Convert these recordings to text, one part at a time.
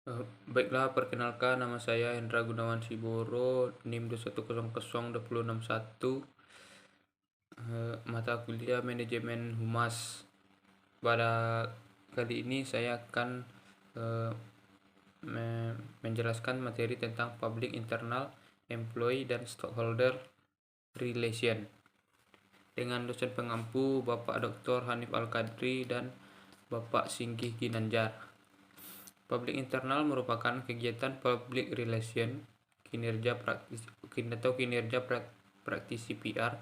Baiklah, perkenalkan nama saya Hendra Gunawan Siboro, NIM 2100261, mata kuliah Manajemen Humas. Pada kali ini saya akan eh, menjelaskan materi tentang Public Internal Employee dan Stockholder Relation dengan dosen pengampu Bapak Dr. Hanif Al-Kadri dan Bapak Singgih Ginanjar. Public internal merupakan kegiatan public relation, kinerja praktisi PR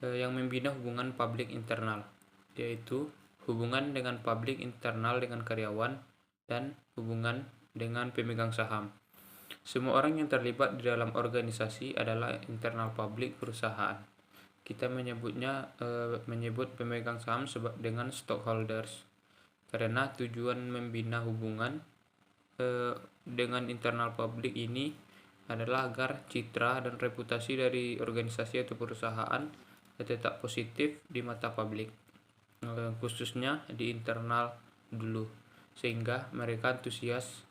yang membina hubungan publik internal, yaitu hubungan dengan publik internal dengan karyawan dan hubungan dengan pemegang saham. Semua orang yang terlibat di dalam organisasi adalah internal publik perusahaan. Kita menyebut pemegang saham dengan stockholders karena tujuan membina hubungan dengan internal publik ini adalah agar citra dan reputasi dari organisasi atau perusahaan tetap positif di mata publik, khususnya di internal dulu, sehingga mereka antusias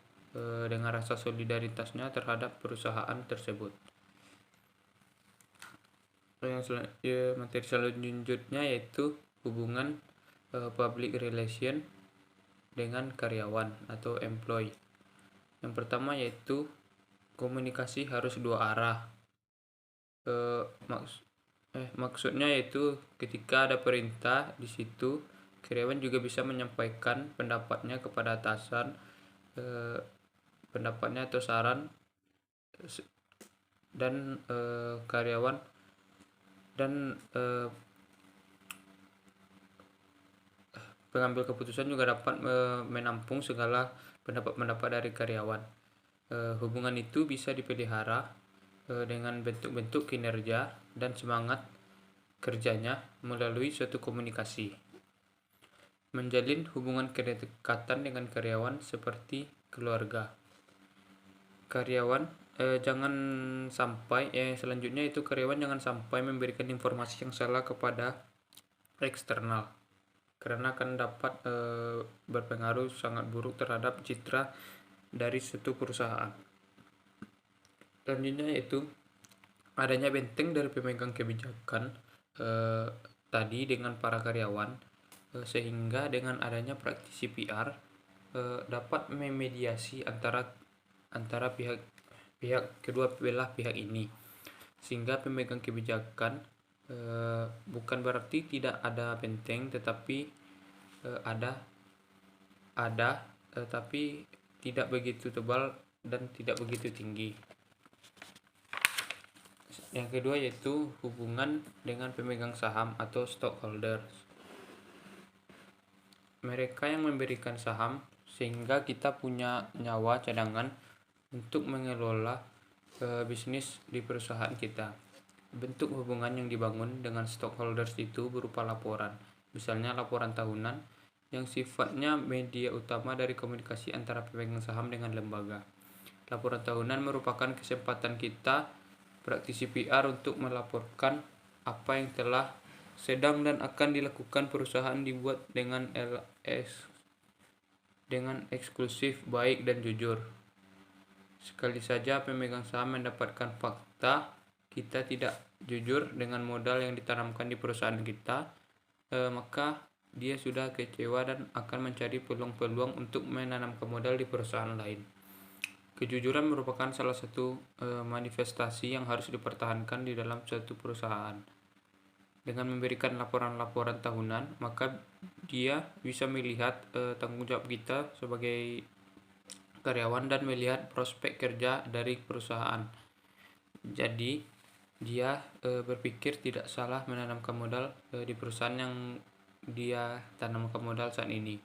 dengan rasa solidaritasnya terhadap perusahaan tersebut. Materi selanjutnya yaitu hubungan public relation dengan karyawan atau employee. Yang pertama yaitu komunikasi harus dua arah. Maksudnya yaitu ketika ada perintah di situ, karyawan juga bisa menyampaikan pendapatnya kepada atasan, pendapatnya atau saran, dan karyawan dan pengambil keputusan juga dapat menampung segala pendapat-pendapat dari karyawan. Hubungan itu bisa dipelihara dengan bentuk-bentuk kinerja dan semangat kerjanya melalui suatu komunikasi. Menjalin hubungan kedekatan dengan karyawan seperti keluarga. Selanjutnya itu karyawan jangan sampai memberikan informasi yang salah kepada eksternal, karena akan dapat berpengaruh sangat buruk terhadap citra dari suatu perusahaan. Selanjutnya yaitu adanya benteng dari pemegang kebijakan tadi dengan para karyawan, sehingga dengan adanya praktisi PR dapat memediasi antara kedua belah pihak ini, sehingga pemegang kebijakan bukan berarti tidak ada benteng, tetapi ada tapi tidak begitu tebal dan tidak begitu tinggi. Yang kedua yaitu hubungan dengan pemegang saham atau stockholders. Mereka yang memberikan saham sehingga kita punya nyawa cadangan untuk mengelola bisnis di perusahaan kita. Bentuk hubungan yang dibangun dengan stockholders itu berupa laporan, misalnya laporan tahunan yang sifatnya media utama dari komunikasi antara pemegang saham dengan lembaga. Laporan tahunan merupakan kesempatan kita praktisi PR untuk melaporkan apa yang telah, sedang dan akan dilakukan perusahaan dibuat dengan eksklusif, baik dan jujur. Sekali saja pemegang saham mendapatkan fakta kita tidak jujur dengan modal yang ditanamkan di perusahaan kita, maka dia sudah kecewa dan akan mencari peluang-peluang untuk menanamkan modal di perusahaan lain. Kejujuran merupakan salah satu manifestasi yang harus dipertahankan di dalam suatu perusahaan. Dengan memberikan laporan-laporan tahunan, maka dia bisa melihat tanggung jawab kita sebagai karyawan dan melihat prospek kerja dari perusahaan. Jadi dia berpikir tidak salah menanamkan modal di perusahaan yang dia tanamkan modal saat ini.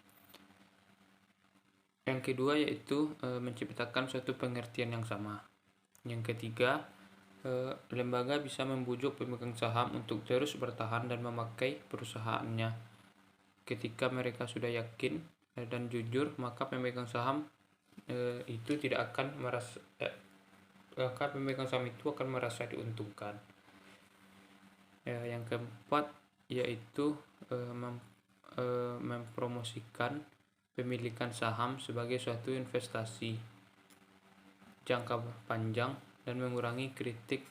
Yang kedua yaitu menciptakan suatu pengertian yang sama. Yang ketiga, lembaga bisa membujuk pemegang saham untuk terus bertahan dan memakai perusahaannya. Ketika mereka sudah yakin dan jujur, maka pemegang saham itu tidak akan merasa pemegang saham itu akan merasa diuntungkan. Yang keempat yaitu mempromosikan pemilikan saham sebagai suatu investasi jangka panjang dan mengurangi kritik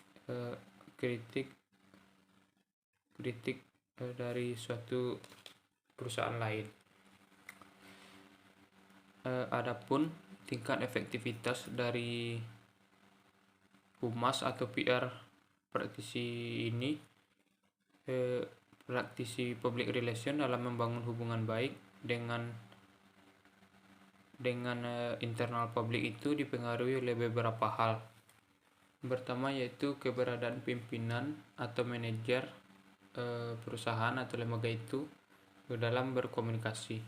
dari suatu perusahaan lain. Adapun tingkat efektivitas dari humas atau PR praktisi ini, praktisi public relation dalam membangun hubungan baik dengan internal publik itu dipengaruhi oleh beberapa hal. Pertama yaitu keberadaan pimpinan atau manajer perusahaan atau lembaga itu dalam berkomunikasi,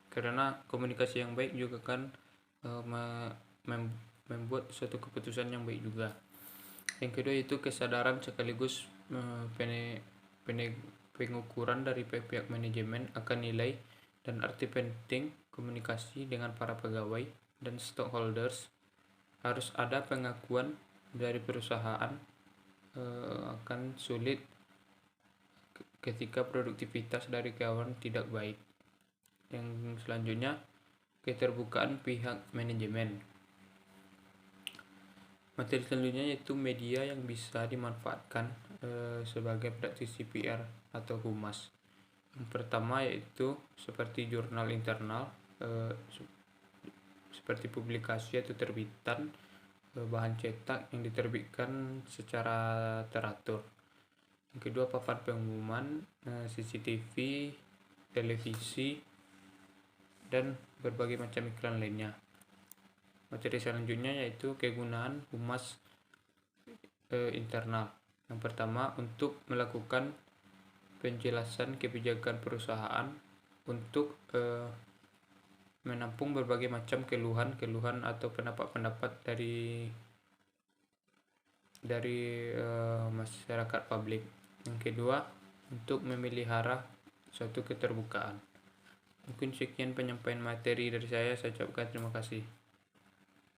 karena komunikasi yang baik juga kan membuat suatu keputusan yang baik juga. Yang kedua itu kesadaran sekaligus pengukuran dari pihak manajemen akan nilai dan arti penting komunikasi dengan para pegawai dan stakeholders. Harus ada pengakuan dari perusahaan akan sulit ketika produktivitas dari karyawan tidak baik. Yang selanjutnya, keterbukaan pihak manajemen. Materi selanjutnya yaitu media yang bisa dimanfaatkan sebagai praktisi PR atau humas. Yang pertama yaitu seperti jurnal internal, seperti publikasi atau terbitan, bahan cetak yang diterbitkan secara teratur. Yang kedua, papan pengumuman, CCTV, televisi, dan berbagai macam iklan lainnya. Materi selanjutnya yaitu kegunaan humas internal. Yang pertama, untuk melakukan penjelasan kebijakan perusahaan untuk menampung berbagai macam keluhan atau pendapat-pendapat dari masyarakat publik. Yang kedua, untuk memelihara suatu keterbukaan. Mungkin sekian penyampaian materi dari saya ucapkan terima kasih.